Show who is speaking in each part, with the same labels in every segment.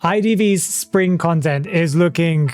Speaker 1: IDV's spring content is looking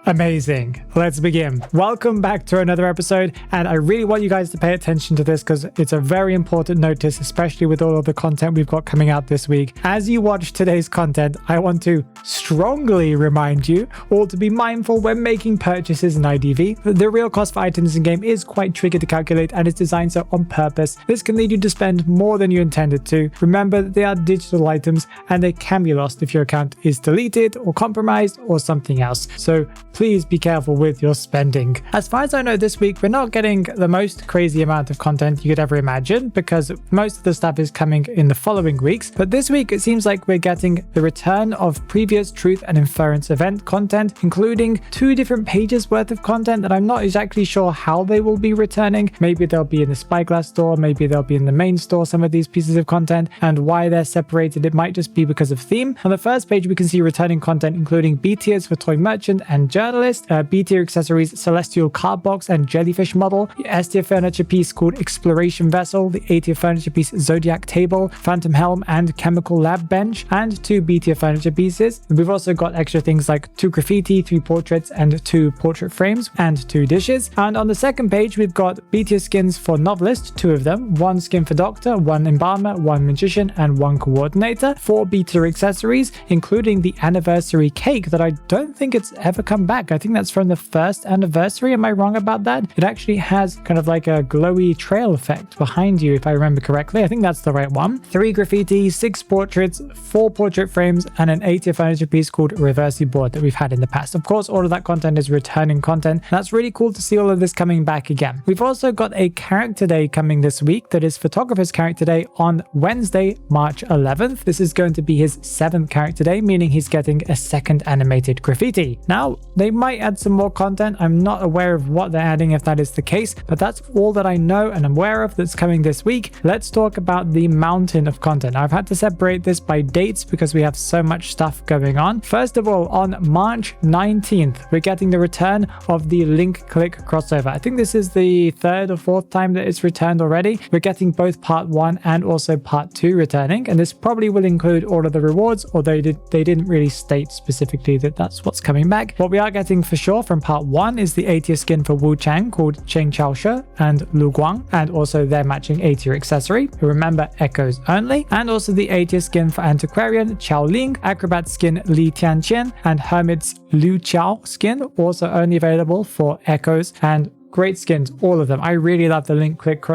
Speaker 1: amazing. Let's begin. Welcome back to another episode, and I really want you guys to pay attention to this because it's a very important notice, especially with all of the content we've got coming out this week. As you watch today's content, I want to strongly remind you all to be mindful when making purchases in IDV. The real cost for items in game is quite tricky to calculate and is designed so on purpose. This can lead you to spend more than you intended to. Remember that they are digital items and they can be lost if your account is deleted or compromised or something else. So please be careful with your spending. As far as I know, this week we're not getting the most crazy amount of content you could ever imagine because most of the stuff is coming in the following weeks. But this week it seems like we're getting the return of previous Truth and Inference event content, including 2 different pages worth of content that I'm not exactly sure how they will be returning. Maybe they'll be in the Spyglass store, maybe they'll be in the main store, some of these pieces of content, and why they're separated. It might just be because of theme. On the first page we can see returning content including B tiers for Toy Merchant and Journalist, B tier accessories Celestial Card Box and Jellyfish Model, the S tier furniture piece called Exploration Vessel, the A tier furniture piece Zodiac Table, Phantom Helm and Chemical Lab Bench, and 2 B tier furniture pieces. We've also got extra things like 2 graffiti, 3 portraits and 2 portrait frames and 2 dishes. And on the second page we've got B tier skins for Novelist, 2 of them, 1 skin for Doctor, 1 Embalmer, 1 Magician and 1 Coordinator, 4 B tier accessories including the anniversary cake that I don't think it's ever come back. I think that's from the first anniversary. Am I wrong about that? It actually has kind of like a glowy trail effect behind you if I remember correctly. I think that's the right one. 3 graffiti, 6 portraits, 4 portrait frames and an 8 tier furniture piece called Reversi Board that we've had in the past. Of course, all of that content is returning content. That's really cool to see all of this coming back again. We've also got a character day coming this week that is Photographer's Character Day on Wednesday, March 11th. This is going to be his 7th character day, meaning he's getting a 2nd animated graffiti. Now, they might add some more content. I'm not aware of what they're adding if that is the case, but that's all that I know and I'm aware of that's coming this week. Let's talk about the mountain of content. I've had to separate this by dates because we have so much stuff going on. First of all, on March 19th, we're getting the return of the link click crossover. I think this is the 3rd or 4th time that it's returned already. We're getting both part 1 and also part 2 returning, and this probably will include all of the rewards, although they didn't really state specifically that that's what's coming back. What we are getting for sure from part 1 is the A tier skin for Wu Chang called Cheng Chao She and Lu Guang, and also their matching A tier accessory. Remember, echoes only, and also the A tier skin for Antiquarian Chao Ling, Acrobat skin Li Tianqian, and Hermit's Liu Chao skin, also only available for echoes, and great skins, all of them. I really love the link click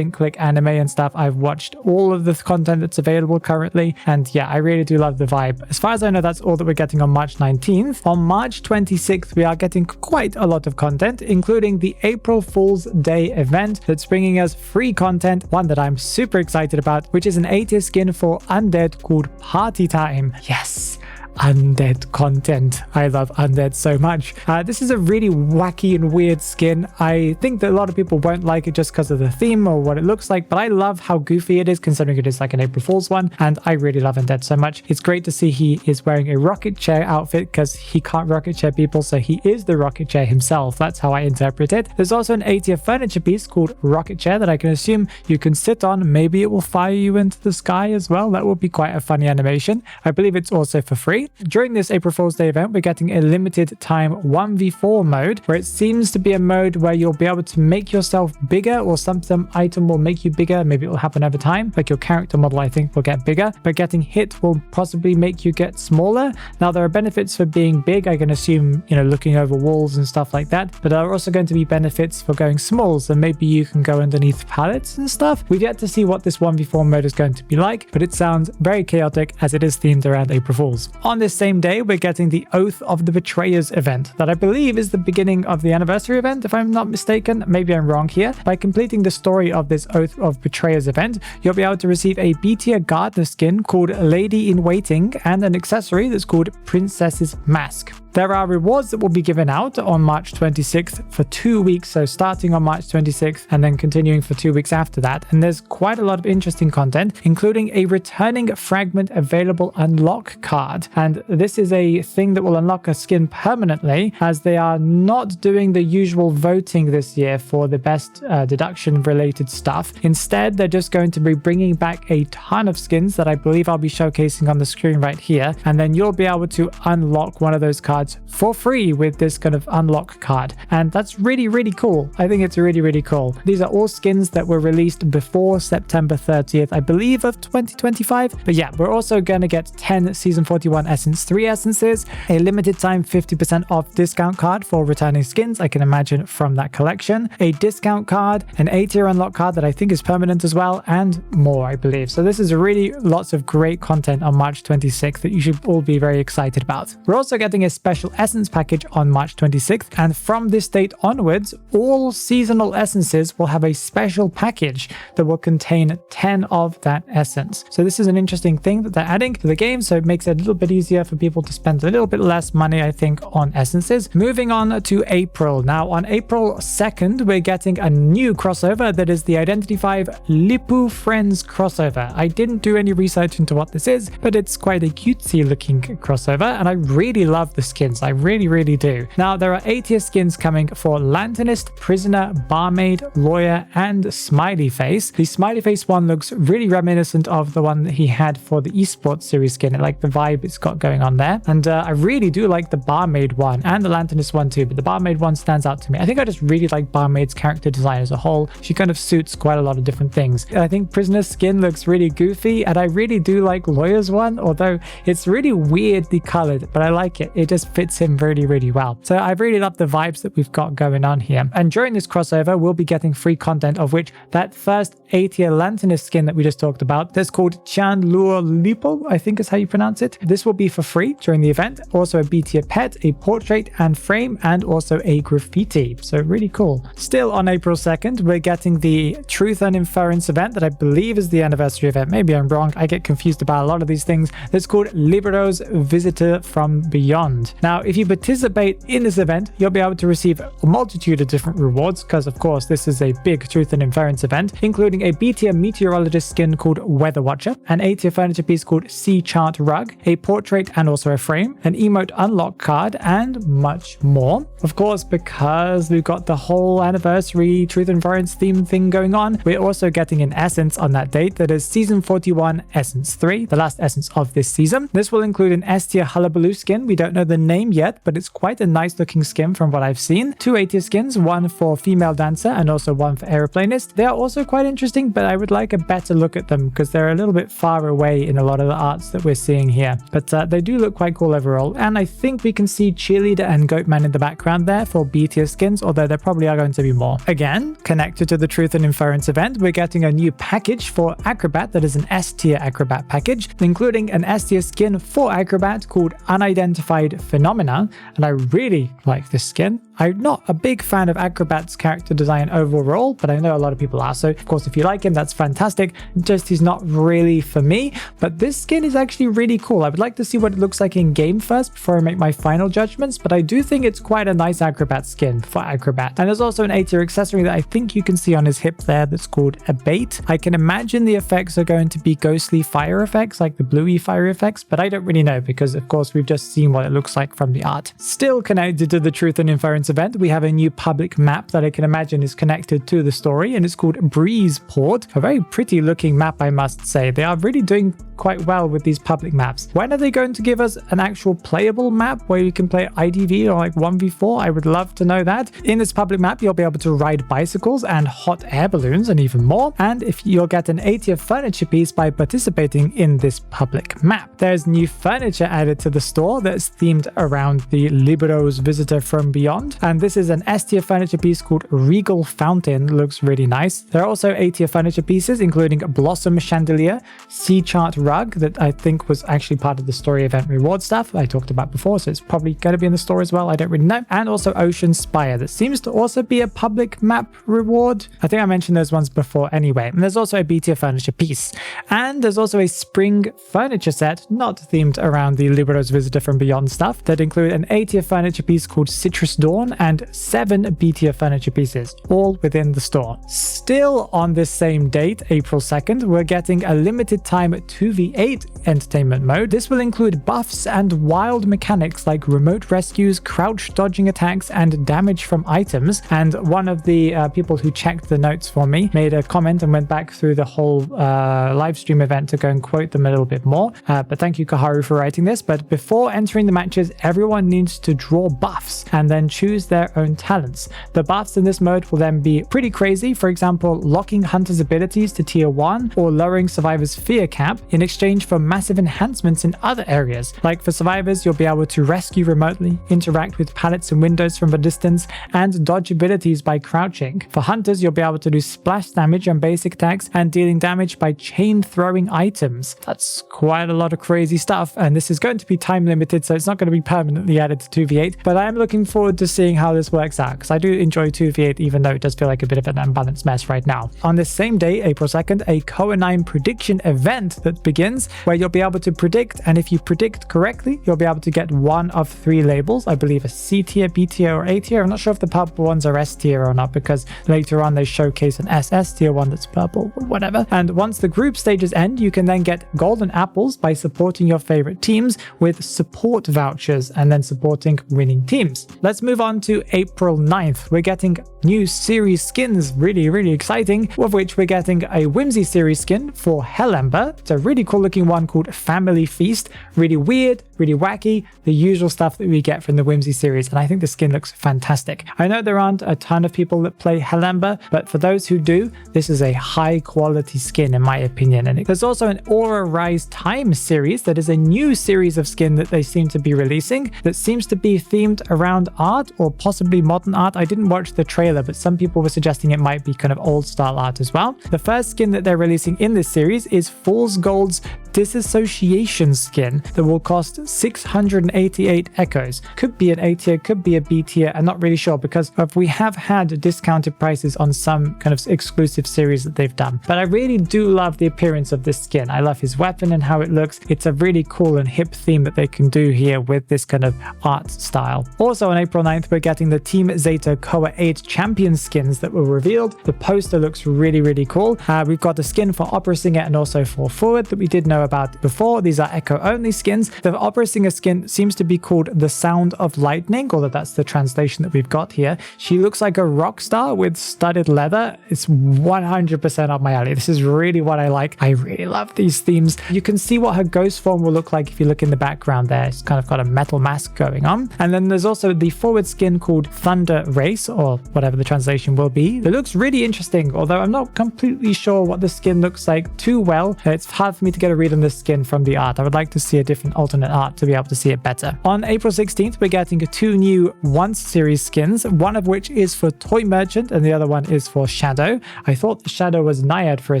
Speaker 1: anime and stuff. I've watched all of the content that's available currently, and yeah, I really do love the vibe. As far as I know, that's all that we're getting on March 19th. On March 26th, we are getting quite a lot of content, including the April Fool's Day event that's bringing us free content, one that I'm super excited about, which is an A tier skin for Undead called Party Time. Yes! Undead content. I love Undead so much. This is a really wacky and weird skin. I think that a lot of people won't like it just because of the theme or what it looks like, but I love how goofy it is considering it is like an April Fool's one, and I really love Undead so much. It's great to see he is wearing a rocket chair outfit because he can't rocket chair people, so he is the rocket chair himself. That's how I interpret it. There's also an A tier furniture piece called Rocket Chair that I can assume you can sit on. Maybe it will fire you into the sky as well. That would be quite a funny animation. I believe it's also for free. During this April Fool's Day event, we're getting a limited time 1v4 mode, where it seems to be a mode where you'll be able to make yourself bigger, or some item will make you bigger. Maybe it will happen over time, like your character model I think will get bigger, but getting hit will possibly make you get smaller. Now there are benefits for being big, I can assume, you know, looking over walls and stuff like that, but there are also going to be benefits for going small, so maybe you can go underneath pallets and stuff. We've yet to see what this 1v4 mode is going to be like, but it sounds very chaotic as it is themed around April Fools. On this same day, we're getting the Oath of the Betrayers event that I believe is the beginning of the anniversary event, if I'm not mistaken. Maybe I'm wrong here. By completing the story of this Oath of Betrayers event, you'll be able to receive a B tier Gardener skin called Lady in Waiting and an accessory that's called Princess's Mask. There are rewards that will be given out on March 26th for 2 weeks, so starting on March 26th and then continuing for 2 weeks after that. And there's quite a lot of interesting content, including a returning fragment available unlock card. And this is a thing that will unlock a skin permanently, as they are not doing the usual voting this year for the best deduction related stuff. Instead, they're just going to be bringing back a ton of skins that I believe I'll be showcasing on the screen right here. And then you'll be able to unlock one of those cards for free with this kind of unlock card. And that's really, really cool. I think it's really, really cool. These are all skins that were released before September 30th, I believe, of 2025. But yeah, we're also going to get 10 Season 41 Essence 3 essences, a limited time 50% off discount card for returning skins, I can imagine, from that collection, a discount card, an A-tier unlock card that I think is permanent as well, and more, I believe. So this is really lots of great content on March 26th that you should all be very excited about. We're also getting a special essence package on March 26th, and from this date onwards, all seasonal essences will have a special package that will contain 10 of that essence. So this is an interesting thing that they're adding to the game, so it makes it a little bit easier for people to spend a little bit less money, I think, on essences. Moving on to April. Now, on April 2nd, we're getting a new crossover that is the Identity 5 Lipu Friends crossover. I didn't do any research into what this is, but it's quite a cutesy looking crossover, and I really love the skins. I really, really do. Now, there are 8-tier skins coming for Lanternist, Prisoner, Barmaid, Lawyer, and Smiley Face. The Smiley Face one looks really reminiscent of the one that he had for the esports series skin. I like the vibe it's got going on there. And I really do like the Barmaid one and the Lanternist one too, but the Barmaid one stands out to me. I think I just really like Barmaid's character design as a whole. She kind of suits quite a lot of different things. I think Prisoner's skin looks really goofy, and I really do like Lawyer's one, although it's really weirdly colored, but I like it. It just fits him really, really well. So I really love the vibes that we've got going on here. And during this crossover, we'll be getting free content, of which that first A-tier Lanternist skin that we just talked about, that's called Chandlur Lipo, I think is how you pronounce it. This will be for free during the event. Also a B-tier pet, a portrait and frame, and also a graffiti. So really cool. Still on April 2nd, we're getting the Truth and Inference event that I believe is the anniversary event. Maybe I'm wrong. I get confused about a lot of these things. That's called Libero's Visitor from Beyond. Now, if you participate in this event, you'll be able to receive a multitude of different rewards, because of course this is a big Truth and Inference event, including a B-tier meteorologist skin called Weather Watcher, an A-tier furniture piece called Sea Chart Rug, a portrait and also a frame, an emote unlock card, and much more. Of course, because we've got the whole anniversary Truth and Inference theme thing going on, we're also getting an essence on that date that is Season 41 Essence 3, the last essence of this season. This will include an S-tier Hullabaloo skin. We don't know the name yet, but it's quite a nice looking skin from what I've seen. 2 A-tier skins, one for female dancer and also one for aeroplanist. They are also quite interesting, but I would like a better look at them because they're a little bit far away in a lot of the arts that we're seeing here. But they do look quite cool overall. And I think we can see Cheerleader and Goatman in the background there for B-tier skins, although there probably are going to be more. Again, connected to the Truth and Inference event, we're getting a new package for Acrobat that is an S-tier Acrobat package, including an S-tier skin for Acrobat called Unidentified Phenomena. And I really like this skin. I'm not a big fan of Acrobat's character design overall, but I know a lot of people are. So of course, if you like him, that's fantastic. Just he's not really for me, but this skin is actually really cool. I would like to see what it looks like in game first before I make my final judgments, but I do think it's quite a nice Acrobat skin for Acrobat. And there's also an A-tier accessory that I think you can see on his hip there that's called Abate. I can imagine the effects are going to be ghostly fire effects, like the bluey fire effects, but I don't really know because of course we've just seen what it looks like from the art. Still connected to the Truth and Inference event, we have a new public map that I can imagine is connected to the story, and it's called Breezeport. A very pretty looking map, I must say. They are really doing quite well with these public maps. When are they going to give us an actual playable map where you can play IDV or like 1v4? I would love to know that. In this public map, you'll be able to ride bicycles and hot air balloons and even more. And if you'll get an A-tier furniture piece by participating in this public map. There's new furniture added to the store that's themed around the Libero's Visitor from Beyond. And this is an S-tier furniture piece called Regal Fountain. Looks really nice. There are also A-tier furniture pieces, including Blossom Chandelier, Sea Chart Rug, that I think was actually part of the story event reward stuff I talked about before, so it's probably going to be in the store as well. I don't really know. And also Ocean Spire, that seems to also be a public map reward. I think I mentioned those ones before anyway. And there's also a B-tier furniture piece. And there's also a spring furniture set, not themed around the Libero's Visitor from Beyond stuff, stuff that include an A tier furniture piece called Citrus Dawn and 7 B tier furniture pieces, all within the store. Still on this same date, April 2nd, we're getting a limited time 2v8 entertainment mode. This will include buffs and wild mechanics like remote rescues, crouch dodging attacks, and damage from items. And one of the people who checked the notes for me made a comment and went back through the whole live stream event to go and quote them a little bit more. But thank you, Kaharu, for writing this. But before entering the matches, everyone needs to draw buffs and then choose their own talents. The buffs in this mode will then be pretty crazy. For example, locking hunters' abilities to tier 1 or lowering survivors' fear cap in exchange for massive enhancements in other areas. Like for survivors, you'll be able to rescue remotely, interact with pallets and windows from a distance, and dodge abilities by crouching. For hunters, you'll be able to do splash damage on basic attacks and dealing damage by chain throwing items. That's quite a lot of crazy stuff, and this is going to be time limited, so it's not going to be permanently added to 2v8, but I am looking forward to seeing how this works out, because I do enjoy 2v8, even though it does feel like a bit of an unbalanced mess right now. On this same day, April 2nd, a COA IX Prediction Event that begins, where you'll be able to predict, and if you predict correctly, you'll be able to get one of 3 labels. I believe a C tier, B tier, or A tier. I'm not sure if the purple ones are S tier or not, because later on they showcase an SS tier one that's purple, or whatever. And once the group stages end, you can then get golden apples by supporting your favorite teams with support vouchers and then supporting winning teams. Let's move on to April 9th. We're getting new series skins, really exciting, of which we're getting a Whimsy series skin for Hellember. It's a really cool looking one called Family Feast. Really weird, really wacky, the usual stuff that we get from the Whimsy series, and I think the skin looks fantastic. I know there aren't a ton of people that play Hellember, but for those who do, this is a high quality skin in my opinion. And there's also an Aura Rise Time series that is a new series of skin that they seem to be releasing that seems to be themed around art or possibly modern art. I didn't watch the trailer, but some people were suggesting it might be kind of old style art as well. The first skin that they're releasing in this series is Fool's Gold's Disassociation skin that will cost 688 echoes. Could be an A tier, could be a B tier, I'm not really sure, because we have had discounted prices on some kind of exclusive series that they've done. But I really do love the appearance of this skin. I love his weapon and how it looks. It's a really cool and hip theme that they can do here with this kind of art style. Also on April 9th, we're getting the Team ZETA COA 8 champion skins that were revealed. The poster looks really cool. We've got the skin for Opera Singer and also for Forward that we did know about before. These are echo only skins. The Opera Singer skin seems to be called The Sound of Lightning, although that's the translation that we've got here. She looks like a rock star with studded leather. It's 100% up my alley. This is really what I like. I really love these themes. You can see what her ghost form will look like if you look in the background there. It's kind of got a metal mask going on. And then there's also the Forward skin called Thunder Race, or whatever the translation will be. It looks really interesting, although I'm not completely sure what the skin looks like too well. It's hard for me to get a read on this skin from the art. I would like to see a different alternate art to be able to see it better. On April 16th, we're getting 2 new Once series skins, one of which is for Toy Merchant and the other one is for Shadow. I thought the Shadow was Naiad for a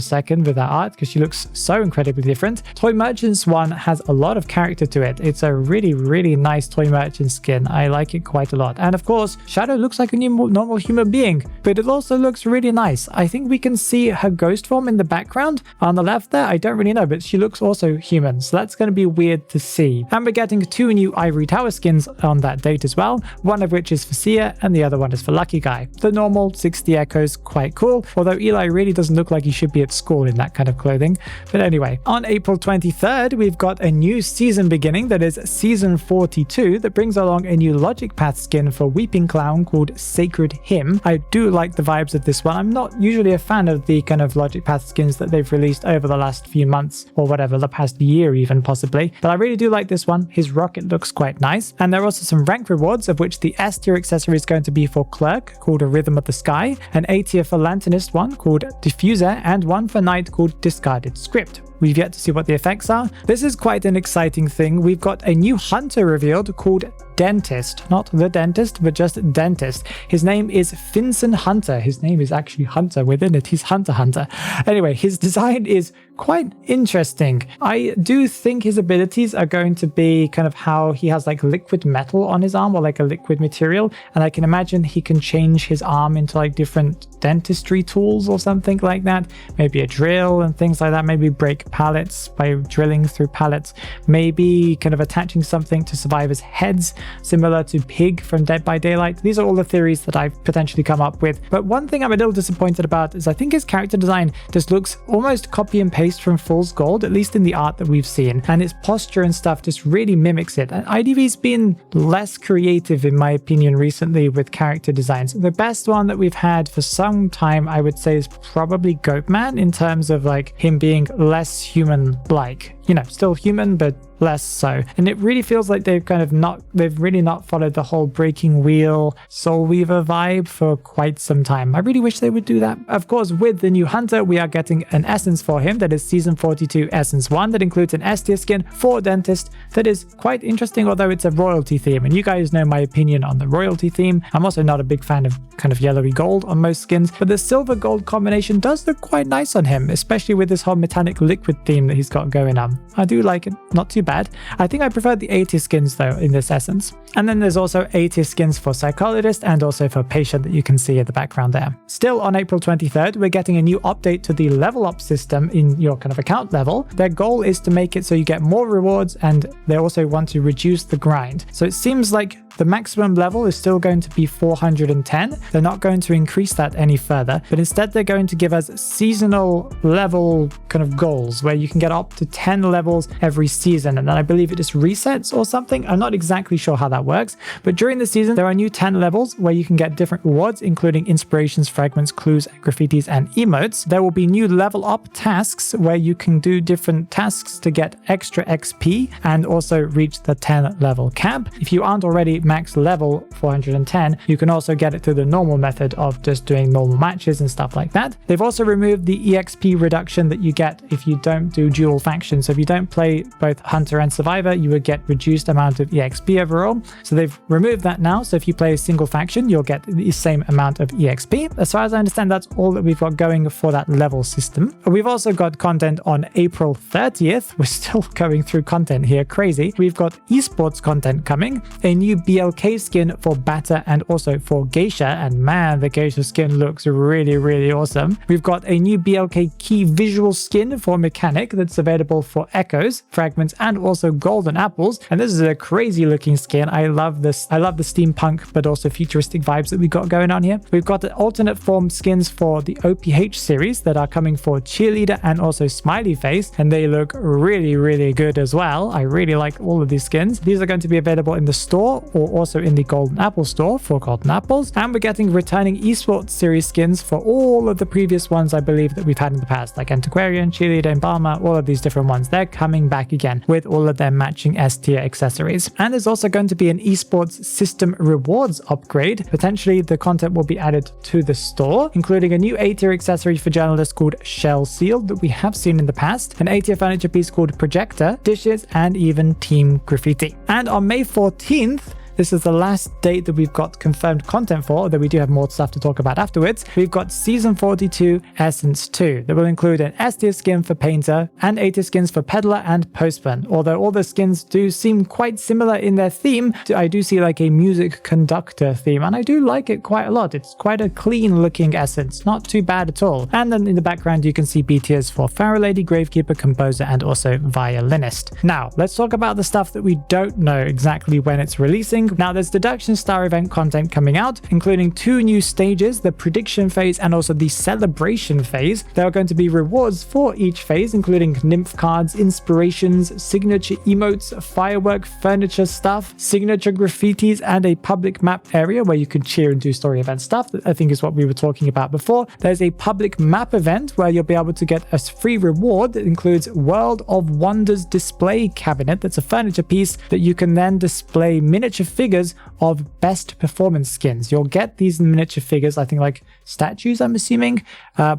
Speaker 1: second with that art because she looks so incredibly different. Toy Merchant's one has a lot of character to it. It's a really nice Toy Merchant skin. I like it quite a lot. And of course, Shadow looks like a new normal human being, but it also looks really nice. I think we can see her ghost form in the background on the left there. I don't really know, but she looks also human, so that's going to be weird to see. And we're getting 2 new Ivory Tower skins on that date as well, one of which is for Sia and the other one is for Lucky Guy. The normal 60 echoes, quite cool, although Eli really doesn't look like he should be at school in that kind of clothing. But anyway, on April 23rd, we've got a new season beginning that is season 42 that brings along a new Logic Path skin for Weeping Clown called Sacred Hymn. I do like the vibes of this one. I'm not usually a fan of the kind of Logic Path skins that they've released over the last few months or whatever, the past year even possibly, but I really do like this one. His rocket looks quite nice. And there are also some rank rewards, of which the S tier accessory is going to be for Clerk called A Rhythm of the Sky, an A tier for Lanternist one called Diffuser, and one for Knight called Discarded Script. We've yet to see what the effects are. This is quite an exciting thing. We've got a new hunter revealed called dentist, not the dentist, but just dentist. His name is Finson Hunter. His name is actually Hunter within it. He's Hunter. Anyway, his design is quite interesting. I do think his abilities are going to be kind of how he has like liquid metal on his arm, or like a liquid material, and I can imagine he can change his arm into like different dentistry tools or something like that. Maybe a drill and things like that. Maybe break pallets by drilling through pallets. Maybe kind of attaching something to survivors' heads, similar to Pig from Dead by Daylight. These are all the theories that I've potentially come up with. But one thing I'm a little disappointed about is I think his character design just looks almost copy and paste from Fool's Gold, at least in the art that we've seen, and his posture and stuff just really mimics it. And IDV's been less creative in my opinion recently with character designs. The best one that we've had for some time, I would say, is probably Goatman, in terms of like him being less human-like. You know, still human, but less so. And it really feels like they've really not followed the whole Breaking Wheel Soul Weaver vibe for quite some time. I really wish they would do that. Of course, with the new Hunter, we are getting an essence for him that is Season 42 Essence 1 that includes an S tier skin for Dentist that is quite interesting, although it's a royalty theme. And you guys know my opinion on the royalty theme. I'm also not a big fan of kind of yellowy gold on most skins, but the silver gold combination does look quite nice on him, especially with this whole metallic liquid theme that he's got going on. I do like it, not too bad. I think I prefer the A tier skins though in this essence. And then there's also A tier skins for Psychologist and also for Patient that you can see in the background there. Still on April 23rd, we're getting a new update to the level up system in your kind of account level. Their goal is to make it so you get more rewards, and they also want to reduce the grind. So it seems like the maximum level is still going to be 410. They're not going to increase that any further, but instead they're going to give us seasonal level kind of goals where you can get up to 10 levels every season, and then I believe it just resets or something. I'm not exactly sure how that works, but during the season there are new 10 levels where you can get different rewards, including inspirations, fragments, clues, graffitis, and emotes. There will be new level up tasks where you can do different tasks to get extra XP and also reach the 10 level cap. If you aren't already max level 410, you can also get it through the normal method of just doing normal matches and stuff like that. They've also removed the EXP reduction that you get if you don't do dual factions. So if you don't play both Hunter and Survivor, you would get reduced amount of EXP overall. So they've removed that now. So if you play a single faction, you'll get the same amount of EXP. As far as I understand, that's all that we've got going for that level system. We've also got content on April 30th. We're still going through content here, crazy. We've got esports content coming, a new BLK skin for Bata and also for Geisha, and man, the Geisha skin looks really awesome. We've got a new BLK key visual skin for Mechanic that's available for Echoes, Fragments, and also Golden Apples, and this is a crazy looking skin. I love this. I love the steampunk but also futuristic vibes that we got going on here. We've got the alternate form skins for the OPH series that are coming for Cheerleader and also Smiley Face, and they look really good as well. I really like all of these skins. These are going to be available in the store or also in the Golden Apple store for Golden Apples, and we're getting returning esports series skins for all of the previous ones I believe that we've had in the past, like Antiquarian, Cheerleader, Embalmer, all of these different ones. They're coming back again with all of their matching S tier accessories. And there's also going to be an esports system rewards upgrade. Potentially the content will be added to the store, including a new A tier accessory for journalists called Shell Seal that we have seen in the past, an A tier furniture piece called Projector, dishes, and even Team Graffiti. And on May 14th, this is the last date that we've got confirmed content for, although we do have more stuff to talk about afterwards. We've got Season 42 Essence 2 that will include an S tier skin for Painter and A tier skins for Peddler and Postman. Although all the skins do seem quite similar in their theme, I do see like a music conductor theme, and I do like it quite a lot. It's quite a clean looking essence, not too bad at all. And then in the background you can see B tiers for Pharaoh Lady, Gravekeeper, Composer, and also Violinist. Now let's talk about the stuff that we don't know exactly when it's releasing. Now there's Deduction Star event content coming out, including 2 new stages, the prediction phase and also the celebration phase. There are going to be rewards for each phase, including nymph cards, inspirations, signature emotes, firework, furniture stuff, signature graffitis, and a public map area where you can cheer and do story event stuff. That I think is what we were talking about before. There's a public map event where you'll be able to get a free reward that includes World of Wonders display cabinet. That's a furniture piece that you can then display miniature figures of best performance skins. You'll get these miniature figures, I think like statues, I'm assuming,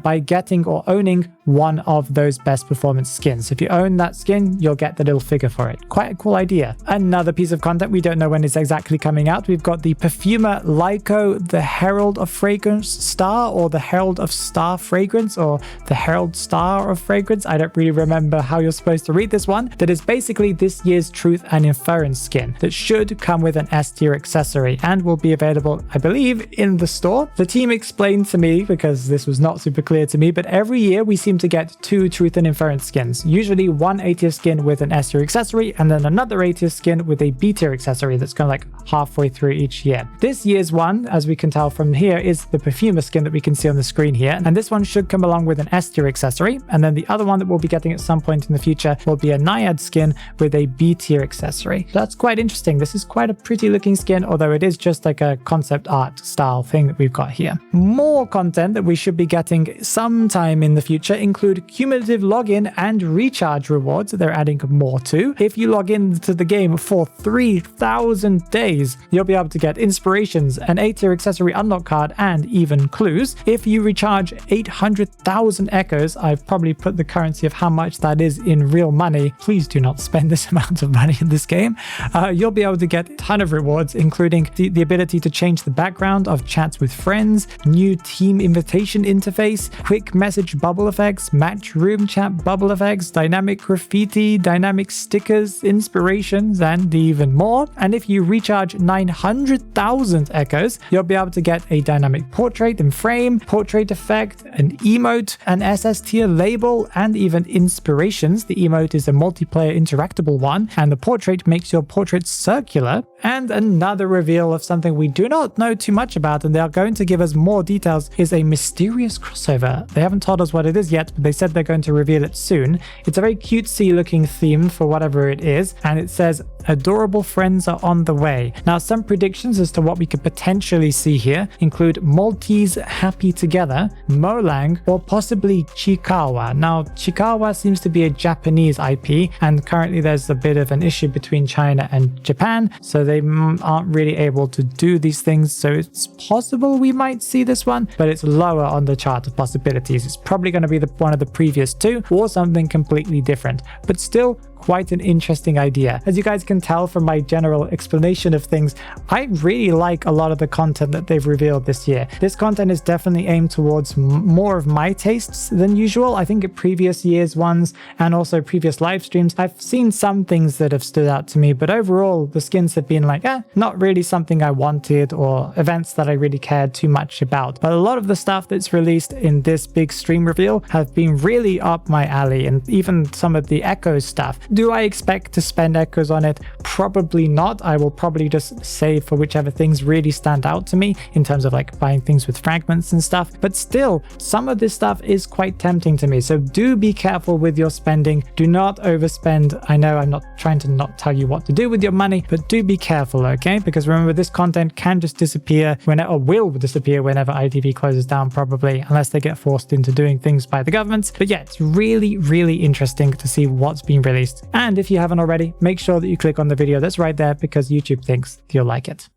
Speaker 1: by getting or owning one of those best performance skins. If you own that skin, you'll get the little figure for it. Quite a cool idea. Another piece of content, we don't know when it's exactly coming out. We've got the Perfumer Lyco, the Herald of Fragrance Star, or the Herald of Star Fragrance, or the Herald Star of Fragrance. I don't really remember how you're supposed to read this one. That is basically this year's Truth and Inference skin that should come with an S tier accessory and will be available, I believe, in the store. The team explained to me, because this was not super clear to me, but every year we seem to get 2 Truth and Inference skins. Usually one A tier skin with an S tier accessory and then another A tier skin with a B tier accessory that's kind of like halfway through each year. This year's one, as we can tell from here, is the Perfumer skin that we can see on the screen here, and this one should come along with an S tier accessory, and then the other one that we'll be getting at some point in the future will be a Naiad skin with a B tier accessory. That's quite interesting. This is quite a pretty looking skin, although it is just like a concept art style thing that we've got here. More content that we should be getting sometime in the future include cumulative login and recharge rewards that they're adding more to. If you log into the game for 3,000 days, you'll be able to get inspirations, an A tier accessory unlock card, and even clues. If you recharge 800,000 echoes, I've probably put the currency of how much that is in real money. Please do not spend this amount of money in this game. You'll be able to get a ton of rewards, including the ability to change the background of chats with friends, new team invitation interface, quick message bubble effects, match room chat bubble effects, dynamic graffiti, dynamic stickers, inspirations, and even more. And if you recharge 900,000 echoes, you'll be able to get a dynamic portrait and frame, portrait effect, an emote, an SS tier label, and even inspirations. The emote is a multiplayer interactable one, and the portrait makes your portrait circular. And another reveal of something we do not know too much about, and they are going to give us more details, is a mysterious crossover. They haven't told us what it is yet, but they said they're going to reveal it soon. It's a very cutesy looking theme for whatever it is, and it says adorable friends are on the way. Now, some predictions as to what we could potentially see here include Maltese happy together, Molang, or possibly Chikawa. Now, Chikawa seems to be a Japanese IP, and currently there's a bit of an issue between China and Japan, so they aren't really able to do these things. So it's possible we might see this one, but it's lower on the chart of possibilities. It's probably going to be one of the previous two or something completely different, but still quite an interesting idea. As you guys can tell from my general explanation of things, I really like a lot of the content that they've revealed this year. This content is definitely aimed towards more of my tastes than usual. I think at previous years' ones and also previous live streams, I've seen some things that have stood out to me, but overall the skins have been like, not really something I wanted or events that I really cared too much about. But a lot of the stuff that's released in this big stream reveal have been really up my alley, and even some of the Echo stuff. Do I expect to spend echoes on it? Probably not. I will probably just save for whichever things really stand out to me in terms of like buying things with fragments and stuff. But still, some of this stuff is quite tempting to me. So do be careful with your spending. Do not overspend. I know I'm not trying to not tell you what to do with your money, but do be careful, okay? Because remember, this content can just disappear or will disappear whenever IDV closes down, probably, unless they get forced into doing things by the governments. But yeah, it's really, really interesting to see what's been released. And if you haven't already, make sure that you click on the video that's right there, because YouTube thinks you'll like it.